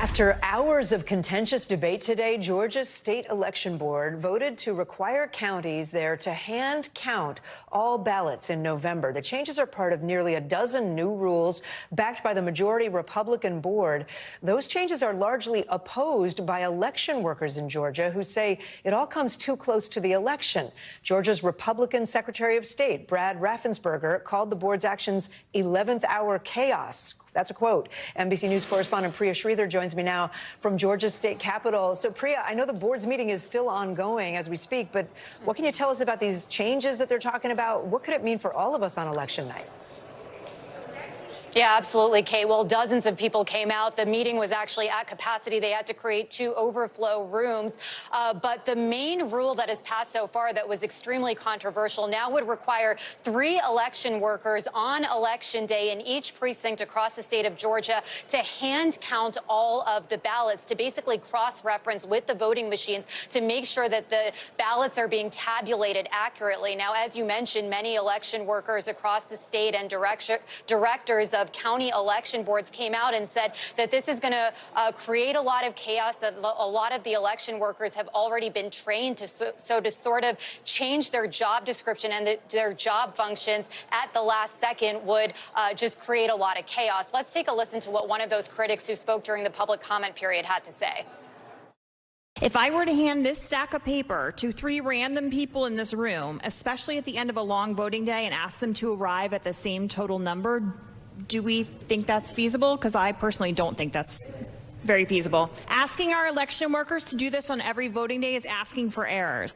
After hours of contentious debate today, Georgia's state election board voted to require counties there to hand count all ballots in November. The changes are part of nearly a dozen new rules backed by the majority Republican board. Those changes are largely opposed by election workers in Georgia who say it all comes too close to the election. Georgia's Republican Secretary of State, Brad Raffensperger, called the board's actions 11th hour chaos. That's a quote. NBC News correspondent Priya Sridhar joins me now from Georgia's state capitol. So, Priya, I know the board's meeting is still ongoing as we speak, but what can you tell us about these changes that they're talking about? What could it mean for all of us on election night? Yeah, absolutely, Kate. Well, dozens of people came out. The meeting was actually at capacity. They had to create 2 overflow rooms. But the main rule that has passed so far that was extremely controversial now would require 3 election workers on election day in each precinct across the state of Georgia to hand count all of the ballots, to basically cross-reference with the voting machines to make sure that the ballots are being tabulated accurately. Now, as you mentioned, many election workers across the state and directors of county election boards came out and said that this is going to create a lot of chaos, that a lot of the election workers have already been trained to sort of change their job description and their job functions at the last second would just create a lot of chaos. Let's take a listen to what one of those critics who spoke during the public comment period had to say. If I were to hand this stack of paper to 3 random people in this room, especially at the end of a long voting day, and ask them to arrive at the same total number, do we think that's feasible? Because I personally don't think that's very feasible. Asking our election workers to do this on every voting day is asking for errors.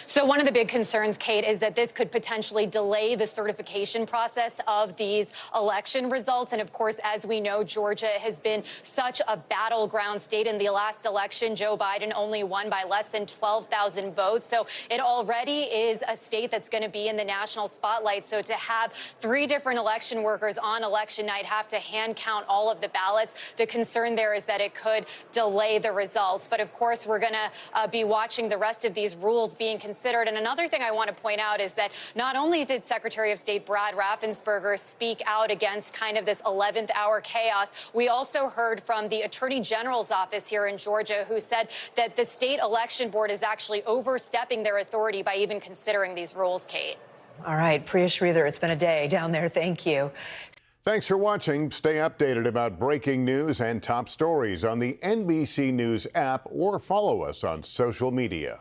So one of the big concerns, Kate, is that this could potentially delay the certification process of these election results. And of course, as we know, Georgia has been such a battleground state. In the last election, Joe Biden only won by less than 12,000 votes. So it already is a state that's going to be in the national spotlight. So to have 3 different election workers on election night have to hand count all of the ballots, the concern there is that it could delay the results. But of course, we're going to be watching the rest of these rules being considered. And another thing I want to point out is that not only did Secretary of State Brad Raffensperger speak out against kind of this 11th hour chaos, we also heard from the Attorney General's office here in Georgia, who said that the state election board is actually overstepping their authority by even considering these rules, Kate. All right, Priya Sridhar, it's been a day down there. Thank you. Thanks for watching. Stay updated about breaking news and top stories on the NBC News app or follow us on social media.